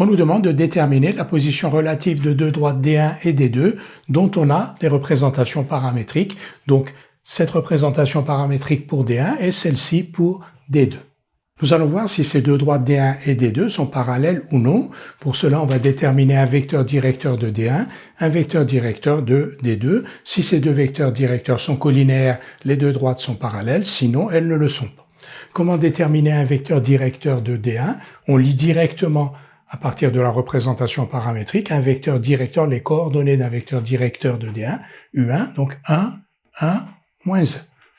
On nous demande de déterminer la position relative de deux droites D1 et D2 dont on a des représentations paramétriques. Donc, cette représentation paramétrique pour D1 et celle-ci pour D2. Nous allons voir si ces deux droites D1 et D2 sont parallèles ou non. Pour cela, on va déterminer un vecteur directeur de D1, un vecteur directeur de D2. Si ces deux vecteurs directeurs sont collinaires, les deux droites sont parallèles, sinon elles ne le sont pas. Comment déterminer un vecteur directeur de D1? On lit directement à partir de la représentation paramétrique un vecteur directeur, les coordonnées d'un vecteur directeur de D1, U1, donc 1, 1, moins 1.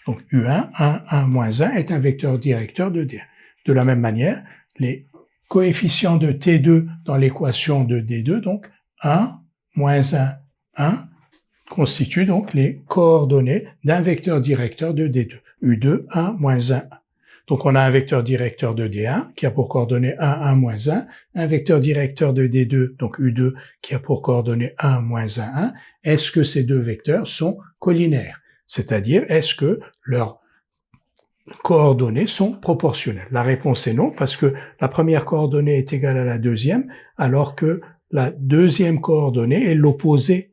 Donc U1, 1, 1, moins 1 est un vecteur directeur de D1. De la même manière, les coefficients de T2 dans l'équation de D2, donc 1, moins 1, 1, constituent donc les coordonnées d'un vecteur directeur de D2. U2, 1, moins 1. Donc on a un vecteur directeur de D1 qui a pour coordonnées 1, 1, moins 1, un vecteur directeur de D2, donc U2, qui a pour coordonnées 1, moins 1, 1. Est-ce que ces deux vecteurs sont collinaires? C'est-à-dire, est-ce que leurs coordonnées sont proportionnelles? La réponse est non, parce que la première coordonnée est égale à la deuxième, alors que la deuxième coordonnée est l'opposé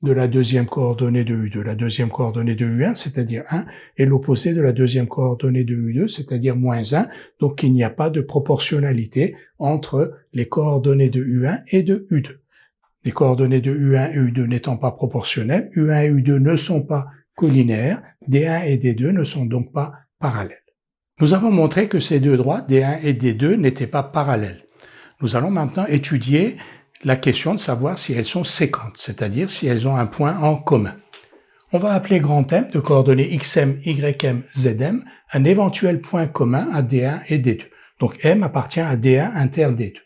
de la deuxième coordonnée de U2. La deuxième coordonnée de U1, c'est-à-dire 1, est l'opposé de la deuxième coordonnée de U2, c'est-à-dire moins 1. Donc, il n'y a pas de proportionnalité entre les coordonnées de U1 et de U2. Les coordonnées de U1 et U2 n'étant pas proportionnelles, U1 et U2 ne sont pas collinaires, D1 et D2 ne sont donc pas parallèles. Nous avons montré que ces deux droites, D1 et D2, n'étaient pas parallèles. Nous allons maintenant étudier la question de savoir si elles sont séquentes, c'est-à-dire si elles ont un point en commun. On va appeler grand M de coordonnées xm, ym, zm un éventuel point commun à D1 et D2. Donc M appartient à D1 inter D2.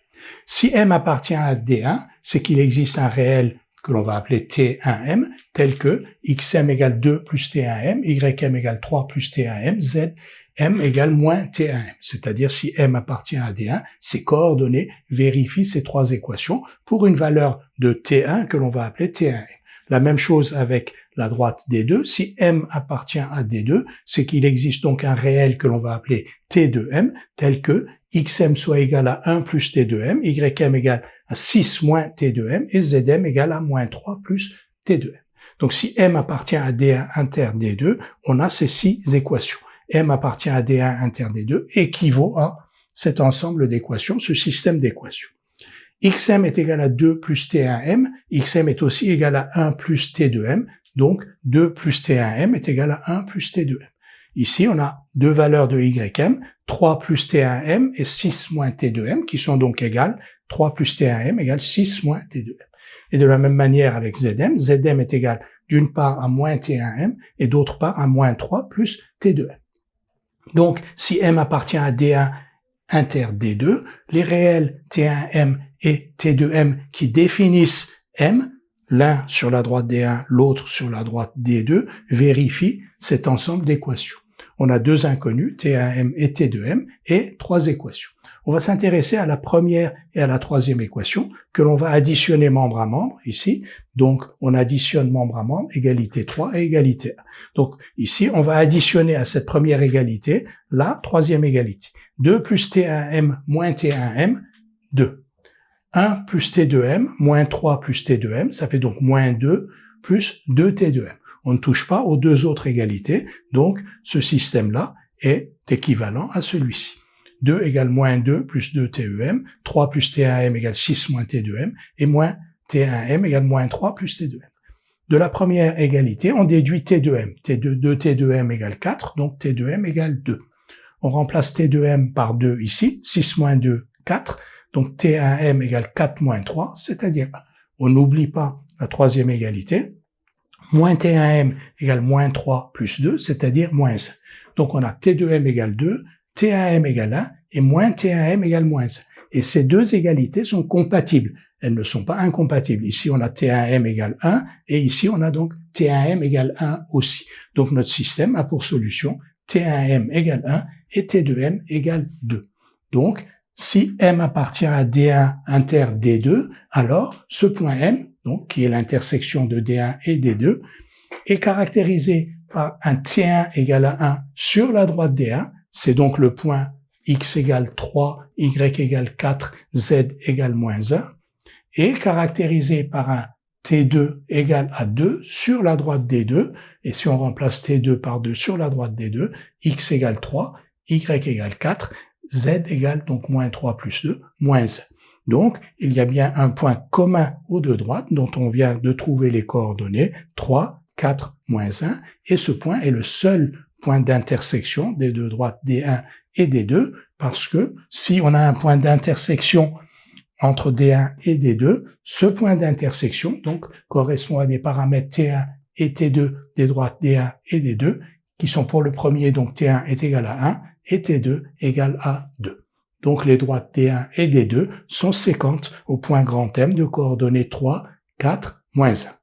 Si M appartient à D1, c'est qu'il existe un réel que l'on va appeler T1M, tel que xm égale 2 plus T1M, ym égale 3 plus T1M, zm égale moins T1M. C'est-à-dire si M appartient à D1, ces coordonnées vérifient ces trois équations pour une valeur de T1 que l'on va appeler T1M. La même chose avec la droite D2. Si M appartient à D2, c'est qu'il existe donc un réel que l'on va appeler T2M, tel que xm soit égal à 1 plus T2M, ym égale à 6 moins T2M et zm égale à moins 3 plus T2M. Donc si M appartient à D1 inter D2, on a ces 6 équations. M appartient à D1 inter D2 équivaut à cet ensemble d'équations, ce système d'équations. xm est égal à 2 plus T1M, xm est aussi égal à 1 plus T2M, donc 2 plus T1M est égal à 1 plus T2M. Ici, on a deux valeurs de ym, 3 plus T1M et 6 moins T2M, qui sont donc égales, 3 plus T1M égale 6 moins T2M. Et de la même manière avec zm, zm est égal d'une part à moins T1M et d'autre part à moins 3 plus T2M. Donc, si M appartient à D1 inter D2, les réels T1M et T2M qui définissent M, l'un sur la droite D1, l'autre sur la droite D2, vérifient cet ensemble d'équations. On a deux inconnus, T1M et T2M, et trois équations. On va s'intéresser à la première et à la troisième équation que l'on va additionner membre à membre ici. Donc, on additionne membre à membre, égalité 3 et égalité 1. Donc, ici, on va additionner à cette première égalité la troisième égalité. 2 plus T1M moins T1M, 2. 1 plus T2M moins 3 plus T2M, ça fait donc moins 2 plus 2T2M. On ne touche pas aux deux autres égalités, donc ce système-là est équivalent à celui-ci. 2 égale moins 2 plus 2TEM, 3 plus T1M égale 6 moins T2M, et moins T1M égale moins 3 plus T2M. De la première égalité, on déduit T2M. 2T2M égale 4, donc T2M égale 2. On remplace T2M par 2 ici, 6 moins 2, 4, donc T1M égale 4 moins 3, c'est-à-dire 1. On n'oublie pas la troisième égalité. Moins T1M égale moins 3 plus 2, c'est-à-dire moins 5. Donc on a T2M égale 2, T1M égale 1 et moins T1M égale moins 1. Et ces deux égalités sont compatibles. Elles ne sont pas incompatibles. Ici, on a T1M égale 1 et ici, on a donc T1M égale 1 aussi. Donc, notre système a pour solution T1M égale 1 et T2M égale 2. Donc, si M appartient à D1 inter D2, alors ce point M, donc qui est l'intersection de D1 et D2, est caractérisé par un T1 égale à 1 sur la droite D1. C'est donc le point x égale 3, y égale 4, z égale moins 1, est caractérisé par un T2 égale à 2 sur la droite D2, et si on remplace T2 par 2 sur la droite D2, x égale 3, y égale 4, z égale donc moins 3 plus 2, moins 1. Donc, il y a bien un point commun aux deux droites dont on vient de trouver les coordonnées, 3, 4, moins 1, et ce point est le seul point d'intersection des deux droites D1 et D2, parce que si on a un point d'intersection entre D1 et D2, ce point d'intersection donc correspond à des paramètres T1 et T2 des droites D1 et D2, qui sont pour le premier, donc T1 est égal à 1 et T2 égale à 2. Donc les droites D1 et D2 sont séquentes au point grand M de coordonnées 3, 4, moins 1.